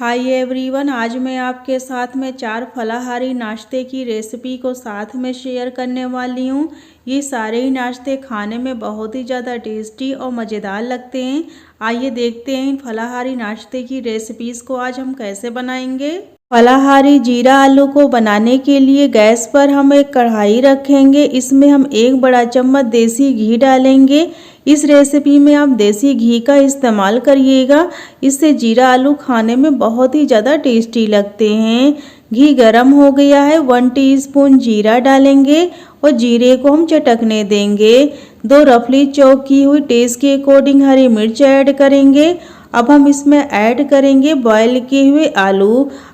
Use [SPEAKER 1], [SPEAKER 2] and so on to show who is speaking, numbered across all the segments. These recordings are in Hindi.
[SPEAKER 1] हाय एवरीवन, आज मैं आपके साथ में 4 फलाहारी नाश्ते की रेसिपी को साथ में शेयर करने वाली हूँ। ये सारे ही नाश्ते खाने में बहुत ही ज़्यादा टेस्टी और मज़ेदार लगते हैं। आइए देखते हैं इन फलाहारी नाश्ते की रेसिपीज़ को आज हम कैसे बनाएंगे। फलाहारी जीरा आलू को बनाने के लिए गैस पर हम एक कढ़ाई रखेंगे। इसमें हम 1 बड़ा चम्मच देसी घी डालेंगे। इस रेसिपी में आप देसी घी का इस्तेमाल करिएगा, इससे जीरा आलू खाने में बहुत ही ज़्यादा टेस्टी लगते हैं। घी गरम हो गया है, 1 टीस्पून जीरा डालेंगे और जीरे को हम चटकने देंगे। 2 रफली चॉप की हुई टेस्ट के अकॉर्डिंग हरी मिर्च ऐड करेंगे। अब हम इसमें ऐड करेंगे बॉयल किए हुए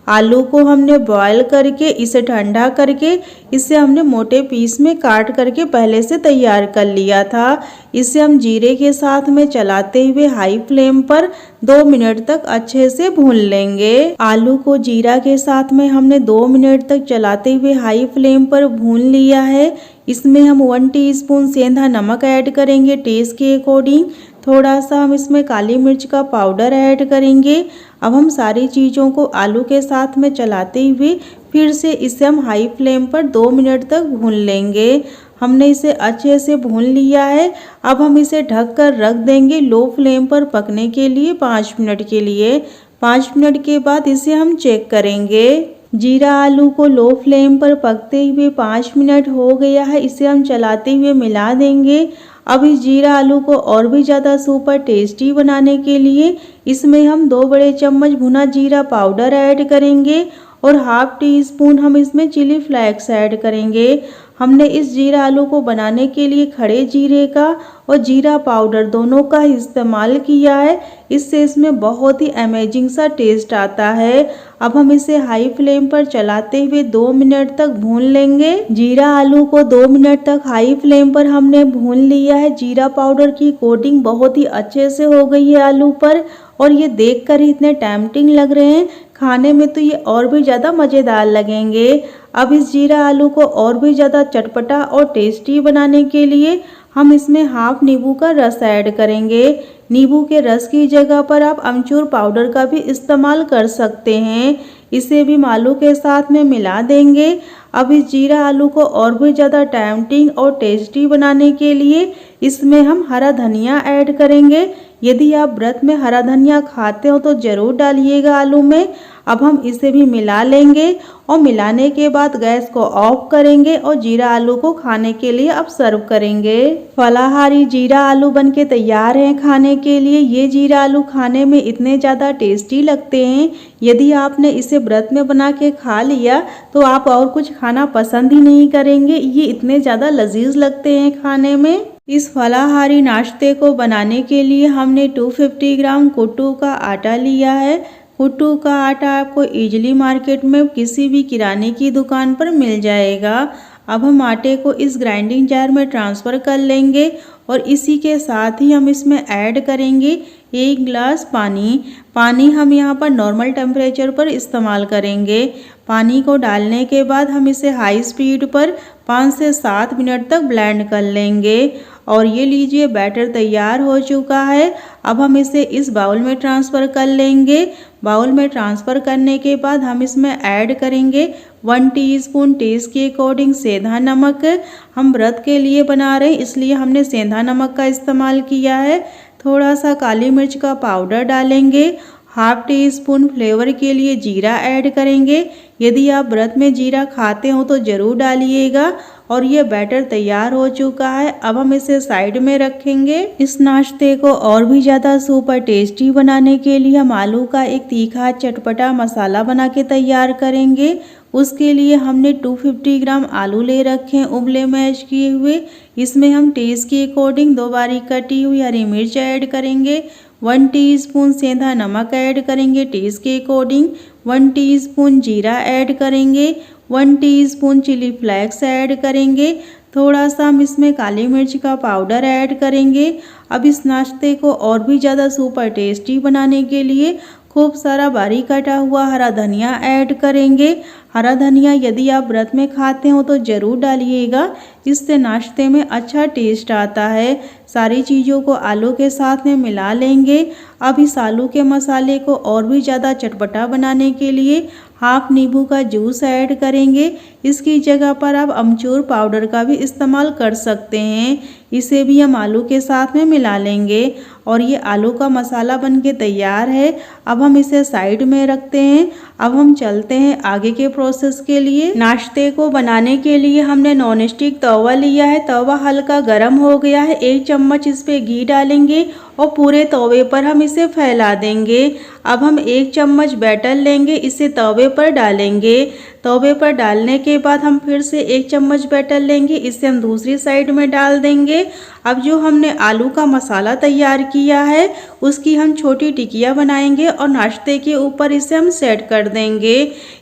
[SPEAKER 1] आलू को हमने बॉयल करके इसे ठंडा करके इसे हमने मोटे पीस में काट करके पहले से तैयार कर लिया था। इसे हम जीरे के साथ में चलाते हुए हाई फ्लेम पर 2 मिनट तक अच्छे से भून लेंगे। आलू को जीरा के साथ में हमने 2 मिनट तक चलाते हुए हाई फ्लेम पर भून लिया है। इसमें हम 1 टीस्पून सेंधा नमक ऐड करेंगे टेस्ट के अकॉर्डिंग। थोड़ा सा हम इसमें काली मिर्च का पाउडर ऐड करेंगे। अब हम सारी चीज़ों को आलू के साथ में चलाते हुए फिर से इसे हम हाई फ्लेम पर 2 मिनट तक भून लेंगे। हमने इसे अच्छे से भून लिया है। अब हम इसे ढक कर रख देंगे लो फ्लेम पर पकने के लिए 5 मिनट के लिए। 5 मिनट के बाद इसे हम चेक करेंगे। जीरा आलू को लो फ्लेम पर पकते हुए 5 मिनट हो गया है। इसे हम चलाते हुए मिला देंगे। अब इस जीरा आलू को और भी ज़्यादा सुपर टेस्टी बनाने के लिए इसमें हम 2 बड़े चम्मच भुना जीरा पाउडर ऐड करेंगे और हाफ टी स्पून हम इसमें चिली फ्लेक्स ऐड करेंगे। हमने इस जीरा आलू को बनाने के लिए खड़े जीरे का और जीरा पाउडर दोनों का इस्तेमाल किया है, इससे इसमें बहुत ही अमेजिंग सा टेस्ट आता है। अब हम इसे हाई फ्लेम पर चलाते हुए 2 मिनट तक भून लेंगे। जीरा आलू को 2 मिनट तक हाई फ्लेम पर हमने भून लिया है। जीरा पाउडर की कोटिंग बहुत ही अच्छे से हो गई है आलू पर और ये देखकर ही इतने टेम्पटिंग लग रहे हैं, खाने में तो ये और भी ज़्यादा मज़ेदार लगेंगे। अब इस जीरा आलू को और भी ज़्यादा चटपटा और टेस्टी बनाने के लिए हम इसमें हाफ नींबू का रस ऐड करेंगे। नींबू के रस की जगह पर आप अमचूर पाउडर का भी इस्तेमाल कर सकते हैं। इसे भी आलू के साथ में मिला देंगे। अब इस जीरा आलू को और भी ज़्यादा टेम्पटिंग और टेस्टी बनाने के लिए इसमें हम हरा धनिया ऐड करेंगे। यदि आप व्रत में हरा धनिया खाते हो तो ज़रूर डालिएगा आलू में। अब हम इसे भी मिला लेंगे और मिलाने के बाद गैस को ऑफ करेंगे और जीरा आलू को खाने के लिए अब सर्व करेंगे। फलाहारी जीरा आलू बनके तैयार हैं खाने के लिए। ये जीरा आलू खाने में इतने ज़्यादा टेस्टी लगते हैं, यदि आपने इसे व्रत में बना के खा लिया तो आप और कुछ खाना पसंद ही नहीं करेंगे। ये इतने ज़्यादा लजीज लगते हैं खाने में। इस फलाहारी नाश्ते को बनाने के लिए हमने 250 ग्राम कुट्टू का आटा लिया है। कुट्टू का आटा आपको इजीली मार्केट में किसी भी किराने की दुकान पर मिल जाएगा। अब हम आटे को इस ग्राइंडिंग जार में ट्रांसफ़र कर लेंगे और इसी के साथ ही हम इसमें ऐड करेंगे 1 गिलास पानी हम यहाँ पर नॉर्मल टेम्परेचर पर इस्तेमाल करेंगे। पानी को डालने के बाद हम इसे हाई स्पीड पर 5 से 7 मिनट तक ब्लेंड कर लेंगे और ये लीजिए बैटर तैयार हो चुका है। अब हम इसे इस बाउल में ट्रांसफ़र कर लेंगे। बाउल में ट्रांसफ़र करने के बाद हम इसमें ऐड करेंगे 1 टीस्पून टेस्ट के अकॉर्डिंग सेंधा नमक। हम व्रत के लिए बना रहे हैं इसलिए हमने सेंधा नमक का इस्तेमाल किया है। थोड़ा सा काली मिर्च का पाउडर डालेंगे। हाफ टी स्पून फ्लेवर के लिए जीरा ऐड करेंगे। यदि आप व्रत में जीरा खाते हो तो ज़रूर डालिएगा। और ये बैटर तैयार हो चुका है। अब हम इसे साइड में रखेंगे। इस नाश्ते को और भी ज़्यादा सुपर टेस्टी बनाने के लिए हम आलू का एक तीखा चटपटा मसाला बना के तैयार करेंगे। उसके लिए हमने 250 ग्राम आलू ले रखे हैं उबले मैश किए हुए। इसमें हम टेस्ट के अकॉर्डिंग 2 बारीक कटी हुई हरी मिर्च ऐड करेंगे। 1 टीस्पून सेंधा नमक ऐड करेंगे टेस्ट के अकॉर्डिंग। 1 टीस्पून जीरा ऐड करेंगे। 1 टीस्पून चिली फ्लेक्स ऐड करेंगे। थोड़ा सा हम इसमें काली मिर्च का पाउडर ऐड करेंगे। अब इस नाश्ते को और भी ज़्यादा सुपर टेस्टी बनाने के लिए खूब सारा बारीक कटा हुआ हरा धनिया ऐड करेंगे। हरा धनिया यदि आप व्रत में खाते हो तो ज़रूर डालिएगा, इससे नाश्ते में अच्छा टेस्ट आता है। सारी चीज़ों को आलू के साथ में मिला लेंगे। अब इस आलू के मसाले को और भी ज़्यादा चटपटा बनाने के लिए हाफ नींबू का जूस ऐड करेंगे। इसकी जगह पर आप अमचूर पाउडर का भी इस्तेमाल कर सकते हैं। इसे भी हम आलू के साथ में मिला लेंगे और ये आलू का मसाला बनके तैयार है। अब हम इसे साइड में रखते हैं। अब हम चलते हैं आगे के प्रोसेस के लिए। नाश्ते को बनाने के लिए हमने नॉन स्टिक तवा लिया है। तवा हल्का गर्म हो गया है। 1 चम्मच इस पे घी डालेंगे और पूरे तवे पर हम इसे फैला देंगे। अब हम 1 चम्मच बैटर लेंगे, इसे तवे पर डालेंगे। तवे पर डालने के बाद हम फिर से 1 चम्मच बैटर लेंगे, इसे हम दूसरी साइड में डाल देंगे। अब जो हमने आलू का मसाला तैयार किया है उसकी हम छोटी टिकिया बनाएंगे और नाश्ते के ऊपर इसे हम सेट कर देंगे।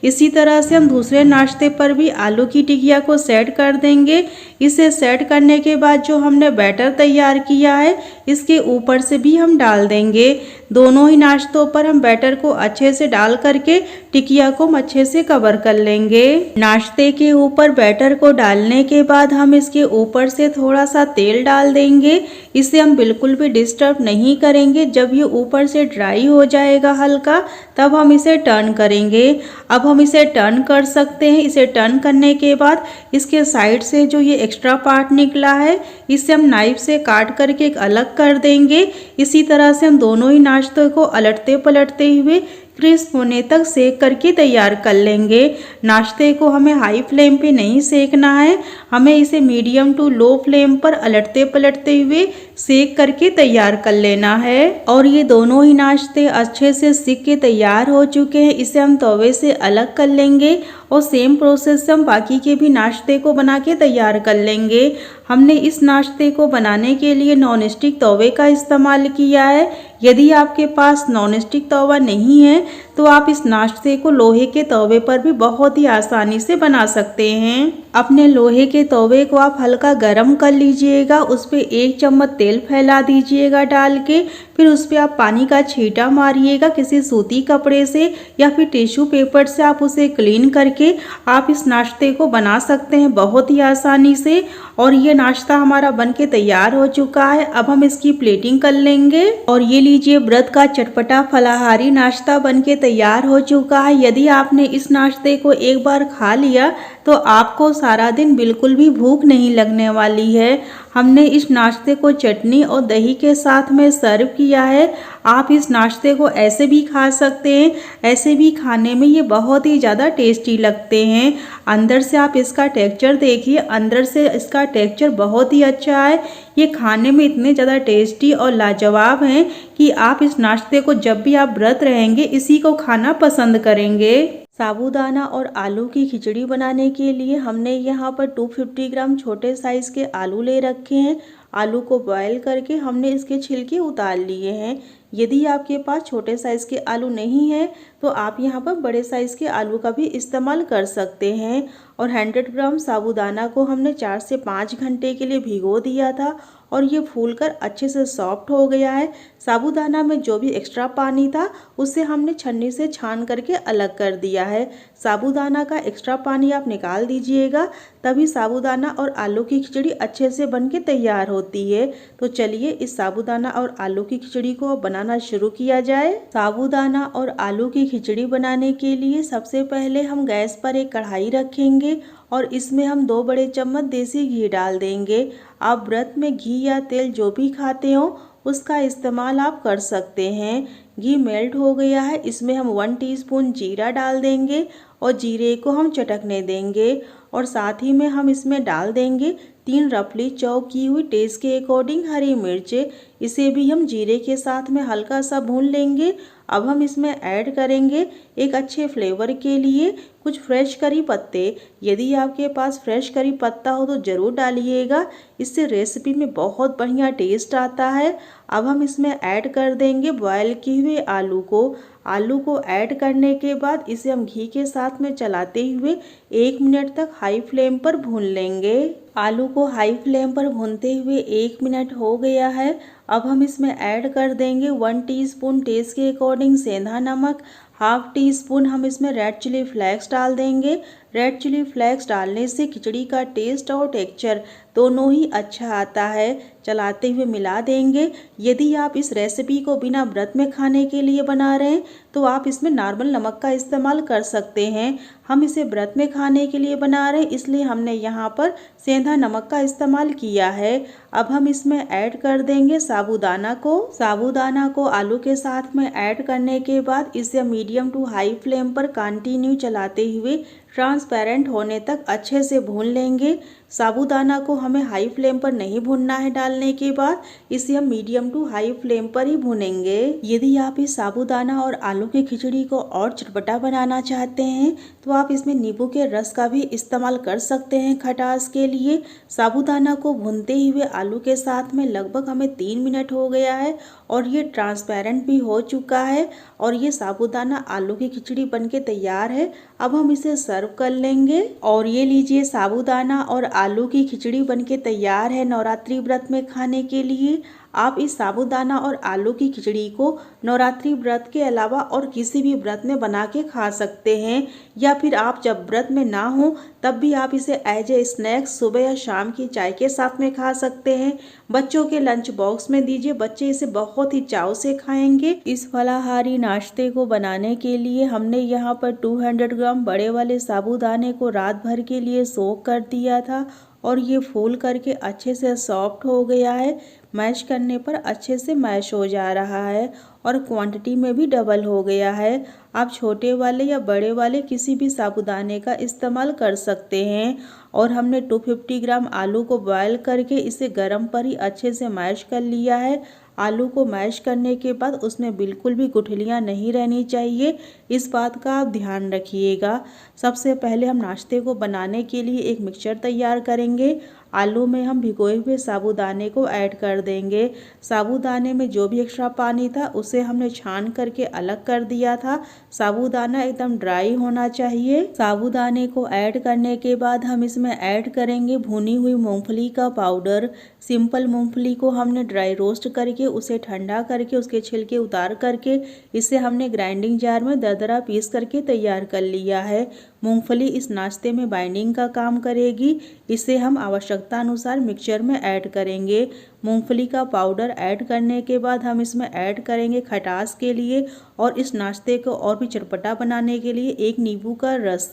[SPEAKER 1] इसी तरह से हम दूसरे नाश्ते पर भी आलू की टिकिया को सेट कर देंगे। इसे सेट करने के बाद जो हमने बैटर तैयार किया है इसके ऊपर से भी हम डाल देंगे। दोनों ही नाश्तों पर हम बैटर को अच्छे से डाल करके टिकिया को अच्छे से कवर कर लेंगे। नाश्ते के ऊपर बैटर को डालने के बाद हम इसके ऊपर से थोड़ा सा तेल डाल देंगे। इसे हम बिल्कुल भी डिस्टर्ब नहीं करेंगे। जब ये ऊपर से ड्राई हो जाएगा हल्का तब हम इसे टर्न करेंगे। अब हम इसे टर्न कर सकते हैं। इसे टर्न करने के बाद इसके साइड से जो ये एक्स्ट्रा पार्ट निकला है इसे हम नाइफ से काट करके एक अलग कर देंगे। इसी तरह से हम दोनों ही नाश्तों को अलटते पलटते हुए क्रिस्प होने तक सेक करके तैयार कर लेंगे। नाश्ते को हमें हाई फ्लेम पे नहीं सेकना है, हमें इसे मीडियम टू लो फ्लेम पर अलटते पलटते हुए सेक करके तैयार कर लेना है। और ये दोनों ही नाश्ते अच्छे से सिक के तैयार हो चुके हैं। इसे हम तवे से अलग कर लेंगे और सेम प्रोसेस से हम बाकी के भी नाश्ते को बना के तैयार कर लेंगे। हमने इस नाश्ते को बनाने के लिए नॉन स्टिक तवे का इस्तेमाल किया है। यदि आपके पास नॉन स्टिक तवा नहीं है तो आप इस नाश्ते को लोहे के तवे पर भी बहुत ही आसानी से बना सकते हैं। अपने लोहे के तवे को आप हल्का गरम कर लीजिएगा, उस पर 1 चम्मच तेल फैला दीजिएगा डाल के, फिर उस पर आप पानी का छींटा मारिएगा किसी सूती कपड़े से या फिर टिश्यू पेपर से आप उसे क्लीन करके आप इस नाश्ते को बना सकते हैं बहुत ही आसानी से। और ये नाश्ता हमारा बनके तैयार हो चुका है। अब हम इसकी प्लेटिंग कर लेंगे। और ये लीजिए व्रत का चटपटा फलाहारी नाश्ता बनके तैयार हो चुका है। यदि आपने इस नाश्ते को एक बार खा लिया तो आपको सारा दिन बिल्कुल भी भूख नहीं लगने वाली है। हमने इस नाश्ते को चटनी और दही के साथ में सर्व किया है। आप इस नाश्ते को ऐसे भी खा सकते हैं, ऐसे भी खाने में ये बहुत ही ज़्यादा टेस्टी लगते हैं। अंदर से आप इसका टेक्सचर देखिए, अंदर से इसका टेक्सचर बहुत ही अच्छा है। ये खाने में इतने ज़्यादा टेस्टी और लाजवाब हैं कि आप इस नाश्ते को जब भी आप व्रत रहेंगे इसी को खाना पसंद करेंगे। साबूदाना और आलू की खिचड़ी बनाने के लिए हमने यहाँ पर 250 ग्राम छोटे साइज़ के आलू ले रखे हैं। आलू को बॉयल करके हमने इसके छिलके उतार लिए हैं। यदि आपके पास छोटे साइज़ के आलू नहीं है तो आप यहाँ पर बड़े साइज़ के आलू का भी इस्तेमाल कर सकते हैं। और 100 ग्राम साबूदाना को हमने 4 से 5 घंटे के लिए भिगो दिया था और ये फूलकर अच्छे से सॉफ्ट हो गया है। साबूदाना में जो भी एक्स्ट्रा पानी था उसे हमने छन्नी से छान करके अलग कर दिया है। साबूदाना का एक्स्ट्रा पानी आप निकाल दीजिएगा, तभी साबूदाना और आलू की खिचड़ी अच्छे से बनके तैयार होती है। तो चलिए इस साबूदाना और आलू की खिचड़ी को बनाना शुरू किया जाए। साबूदाना और आलू की खिचड़ी बनाने के लिए सबसे पहले हम गैस पर एक कढ़ाई रखेंगे और इसमें हम 2 बड़े चम्मच देसी घी डाल देंगे। आप व्रत में घी या तेल जो भी खाते हो उसका इस्तेमाल आप कर सकते हैं। घी मेल्ट हो गया है, इसमें हम 1 टीस्पून जीरा डाल देंगे और जीरे को हम चटकने देंगे। और साथ ही में हम इसमें डाल देंगे 3 रफली चॉप की हुई टेस्ट के अकॉर्डिंग हरी मिर्च। इसे भी हम जीरे के साथ में हल्का सा भून लेंगे। अब हम इसमें ऐड करेंगे एक अच्छे फ्लेवर के लिए कुछ फ्रेश करी पत्ते। यदि आपके पास फ्रेश करी पत्ता हो तो ज़रूर डालिएगा, इससे रेसिपी में बहुत बढ़िया टेस्ट आता है। अब हम इसमें ऐड कर देंगे बॉयल किए हुए आलू को। आलू को ऐड करने के बाद इसे हम घी के साथ में चलाते हुए 1 मिनट तक हाई फ्लेम पर भून लेंगे। आलू को हाई फ्लेम पर भूनते हुए 1 मिनट हो गया है। अब हम इसमें ऐड कर देंगे 1 टीस्पून टेस्ट के अकॉर्डिंग सेंधा नमक, हाफ टी स्पून हम इसमें रेड चिली फ्लेक्स डाल देंगे, रेड चिली फ्लेक्स डालने से खिचड़ी का टेस्ट और टेक्सचर दोनों ही अच्छा आता है। चलाते हुए मिला देंगे। यदि आप इस रेसिपी को बिना व्रत में खाने के लिए बना रहे हैं तो आप इसमें नॉर्मल नमक का इस्तेमाल कर सकते हैं। हम इसे व्रत में खाने के लिए बना रहे हैं, इसलिए हमने यहाँ पर सेंधा नमक का इस्तेमाल किया है। अब हम इसमें ऐड कर देंगे साबूदाना को। साबूदाना को आलू के साथ में ऐड करने के बाद इसे मीडियम टू हाई फ्लेम पर कंटिन्यू चलाते हुए ट्रांसपेरेंट होने तक अच्छे से भून लेंगे। साबूदाना को हमें हाई फ्लेम पर नहीं भूनना है। डालने के बाद इसे हम मीडियम टू हाई फ्लेम पर ही भूनेंगे। यदि आप इस साबूदाना और आलू की खिचड़ी को और चटपटा बनाना चाहते हैं तो आप इसमें नींबू के रस का भी इस्तेमाल कर सकते हैं खटास के लिए। साबूदाना को भूनते हुए आलू के साथ में लगभग हमें 3 मिनट हो गया है और ये ट्रांसपेरेंट भी हो चुका है और ये साबूदाना आलू की खिचड़ी बनके तैयार है। अब हम इसे सर्व कर लेंगे। और ये लीजिए, साबूदाना और आलू की खिचड़ी बनके तैयार है नवरात्रि व्रत में खाने के लिए। आप इस साबूदाना और आलू की खिचड़ी को नवरात्रि व्रत के अलावा और किसी भी व्रत में बना के खा सकते हैं, या फिर आप जब व्रत में ना हो तब भी आप इसे एज ए स्नैक्स सुबह या शाम की चाय के साथ में खा सकते हैं। बच्चों के लंच बॉक्स में दीजिए, बच्चे इसे बहुत ही चाव से खाएंगे। इस फलाहारी नाश्ते को बनाने के लिए हमने यहाँ पर 200 ग्राम बड़े वाले साबूदाने को रात भर के लिए सोक कर दिया था और ये फूल करके अच्छे से सॉफ्ट हो गया है। मैश करने पर अच्छे से मैश हो जा रहा है और क्वांटिटी में भी डबल हो गया है। आप छोटे वाले या बड़े वाले किसी भी साबूदाने का इस्तेमाल कर सकते हैं। और हमने 250 ग्राम आलू को बॉयल करके इसे गर्म पर ही अच्छे से मैश कर लिया है। आलू को मैश करने के बाद उसमें बिल्कुल भी गुठलियाँ नहीं रहनी चाहिए, इस बात का आप ध्यान रखिएगा। सबसे पहले हम नाश्ते को बनाने के लिए एक मिक्सचर तैयार करेंगे। आलू में हम भिगोए हुए साबूदाने को ऐड कर देंगे। साबूदाने में जो भी एक्स्ट्रा पानी था उसे हमने छान करके अलग कर दिया था। साबूदाना एकदम ड्राई होना चाहिए। साबूदाने को ऐड करने के बाद हम इसमें ऐड करेंगे भुनी हुई मूंगफली का पाउडर। सिंपल मूंगफली को हमने ड्राई रोस्ट करके उसे ठंडा करके उसके छिलके उतार करके इसे हमने ग्राइंडिंग जार में दरदरा पीस करके तैयार कर लिया है। मूंगफली इस नाश्ते में बाइंडिंग का काम करेगी। इसे हम आवश्यकता अनुसार मिक्सचर में ऐड करेंगे। मूंगफली का पाउडर ऐड करने के बाद हम इसमें ऐड करेंगे खटास के लिए और इस नाश्ते को और भी चटपटा बनाने के लिए एक नींबू का रस।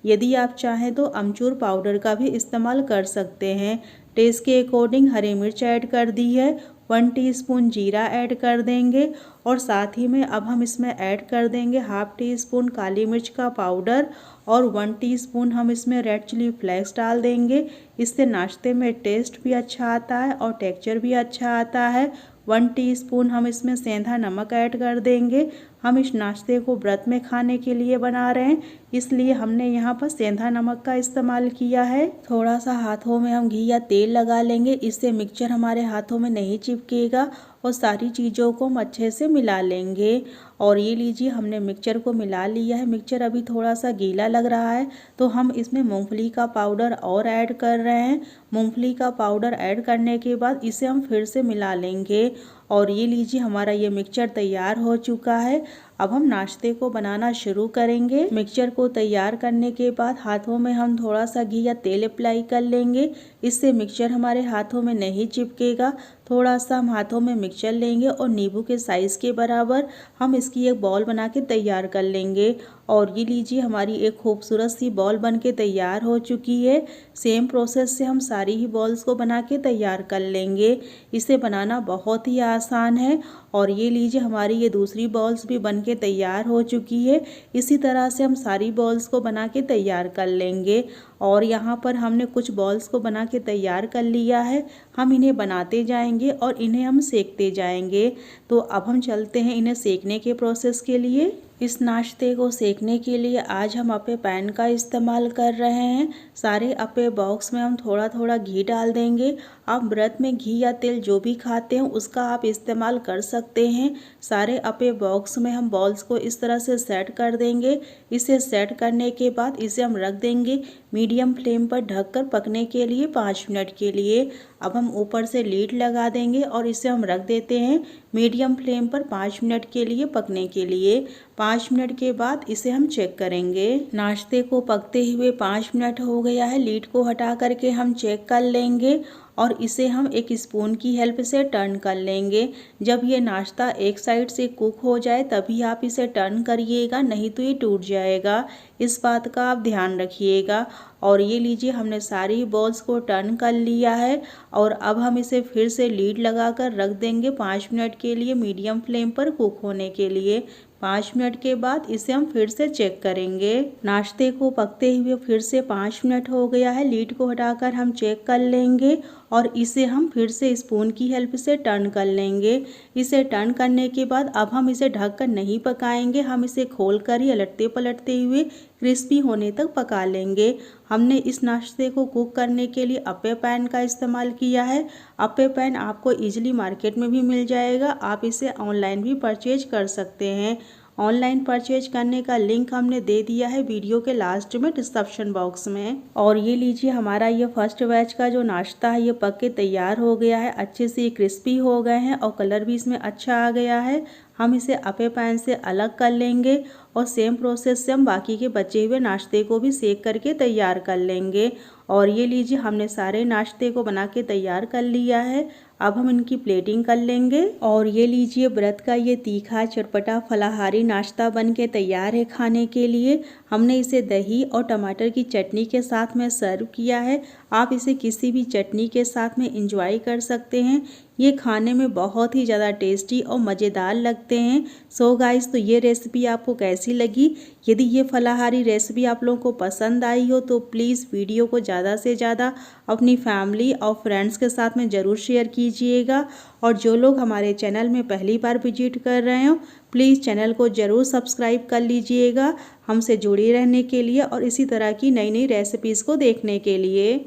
[SPEAKER 1] यदि आप चाहें तो अमचूर पाउडर का भी इस्तेमाल कर सकते हैं। टेस्ट के अकॉर्डिंग हरी मिर्च ऐड कर दी है। 1 टीस्पून जीरा ऐड कर देंगे और साथ ही में अब हम इसमें ऐड कर देंगे हाफ टी स्पून काली मिर्च का पाउडर और 1 टीस्पून हम इसमें रेड चिली फ्लेक्स डाल देंगे। इससे नाश्ते में टेस्ट भी अच्छा आता है और टेक्सचर भी अच्छा आता है। 1 टीस्पून हम इसमें सेंधा नमक ऐड कर देंगे। हम इस नाश्ते को व्रत में खाने के लिए बना रहे हैं, इसलिए हमने यहाँ पर सेंधा नमक का इस्तेमाल किया है। थोड़ा सा हाथों में हम घी या तेल लगा लेंगे, इससे मिक्सचर हमारे हाथों में नहीं चिपकेगा और सारी चीज़ों को हम अच्छे से मिला लेंगे। और ये लीजिए, हमने मिक्सचर को मिला लिया है। मिक्सचर अभी थोड़ा सा गीला लग रहा है तो हम इसमें मूंगफली का पाउडर और ऐड कर रहे हैं। मूंगफली का पाउडर ऐड करने के बाद इसे हम फिर से मिला लेंगे। और ये लीजिए, हमारा ये मिक्सचर तैयार हो चुका है। अब हम नाश्ते को बनाना शुरू करेंगे। मिक्सचर को तैयार करने के बाद हाथों में हम थोड़ा सा घी या तेल अप्लाई कर लेंगे, इससे मिक्सचर हमारे हाथों में नहीं चिपकेगा। थोड़ा सा हम हाथों में मिक्सचर लेंगे और नींबू के साइज़ के बराबर हम इसकी एक बॉल बना के तैयार कर लेंगे। और ये लीजिए, हमारी एक खूबसूरत सी बॉल बन के तैयार हो चुकी है। सेम प्रोसेस से हम सारी ही बॉल्स को बना के तैयार कर लेंगे। इसे बनाना बहुत ही आसान है। और ये लीजिए, हमारी ये दूसरी बॉल्स भी बन के तैयार हो चुकी है। इसी तरह से हम सारी बॉल्स को बना के तैयार कर लेंगे। और यहाँ पर हमने कुछ बॉल्स को बना के तैयार कर लिया है। हम इन्हें बनाते जाएंगे और इन्हें हम सेकते जाएंगे। तो अब हम चलते हैं इन्हें सेकने के प्रोसेस के लिए। इस नाश्ते को सेकने के लिए आज हम अपे पैन का इस्तेमाल कर रहे हैं। सारे अपे बॉक्स में हम थोड़ा थोड़ा घी डाल देंगे। आप व्रत में घी या तेल जो भी खाते हैं उसका आप इस्तेमाल कर सकते हैं। सारे अपे बॉक्स में हम बॉल्स को इस तरह से सेट कर देंगे। इसे सेट करने के बाद इसे हम रख देंगे मीडियम फ्लेम पर ढककर पकने के लिए 5 मिनट के लिए। अब हम ऊपर से लीड लगा देंगे और इसे हम रख देते हैं मीडियम फ्लेम पर 5 मिनट के लिए पकने के लिए। 5 मिनट के बाद इसे हम चेक करेंगे। नाश्ते को पकते हुए 5 मिनट हो गया है। लीड को हटा करके हम चेक कर लेंगे और इसे हम एक स्पून की हेल्प से टर्न कर लेंगे। जब ये नाश्ता एक साइड से कुक हो जाए तभी आप इसे टर्न करिएगा, नहीं तो ये टूट जाएगा। इस बात का आप ध्यान रखिएगा। और ये लीजिए, हमने सारी बॉल्स को टर्न कर लिया है और अब हम इसे फिर से लीड लगाकर रख देंगे 5 मिनट के लिए मीडियम फ्लेम पर कुक होने के लिए। 5 मिनट के बाद इसे हम फिर से चेक करेंगे। नाश्ते को पकते हुए फिर से 5 मिनट हो गया है। लीड को हटाकर हम चेक कर लेंगे और इसे हम फिर से स्पून की हेल्प से टर्न कर लेंगे। इसे टर्न करने के बाद अब हम इसे ढककर नहीं पकाएंगे, हम इसे खोलकर ही उलटते पलटते हुए क्रिस्पी होने तक पका लेंगे। हमने इस नाश्ते को कुक करने के लिए अप्पे पैन का इस्तेमाल किया है। अप्पे पैन आपको इजीली मार्केट में भी मिल जाएगा, आप इसे ऑनलाइन भी परचेज कर सकते हैं। ऑनलाइन परचेज करने का लिंक हमने दे दिया है वीडियो के लास्ट में डिस्क्रिप्शन बॉक्स में। और ये लीजिए, हमारा ये फर्स्ट बैच का जो नाश्ता है ये पक के तैयार हो गया है। अच्छे से क्रिस्पी हो गए हैं और कलर भी इसमें अच्छा आ गया है। हम इसे अप्पे पैन से अलग कर लेंगे और सेम प्रोसेस से हम बाकी के बचे हुए नाश्ते को भी सेक करके तैयार कर लेंगे। और ये लीजिए, हमने सारे नाश्ते को बना के तैयार कर लिया है। अब हम इनकी प्लेटिंग कर लेंगे। और ये लीजिए, व्रत का ये तीखा चटपटा फलाहारी नाश्ता बन के तैयार है खाने के लिए। हमने इसे दही और टमाटर की चटनी के साथ में सर्व किया है। आप इसे किसी भी चटनी के साथ में एंजॉय कर सकते हैं। ये खाने में बहुत ही ज़्यादा टेस्टी और मज़ेदार लगते हैं। सो गाइस, तो ये रेसिपी आपको कैसी लगी? यदि ये फलाहारी रेसिपी आप लोगों को पसंद आई हो तो प्लीज़ वीडियो को ज़्यादा से ज़्यादा अपनी फैमिली और फ्रेंड्स के साथ में ज़रूर शेयर कीजिएगा। और जो लोग हमारे चैनल में पहली बार विजिट कर रहे हो प्लीज़ चैनल को ज़रूर सब्सक्राइब कर लीजिएगा, हमसे जुड़े रहने के लिए और इसी तरह की नई नई रेसिपीज़ को देखने के लिए।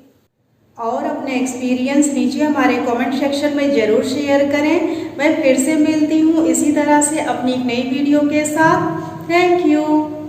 [SPEAKER 1] और अपने एक्सपीरियंस नीचे हमारे कमेंट सेक्शन में ज़रूर शेयर करें। मैं फिर से मिलती हूँ इसी तरह से अपनी एक नई वीडियो के साथ। Thank you.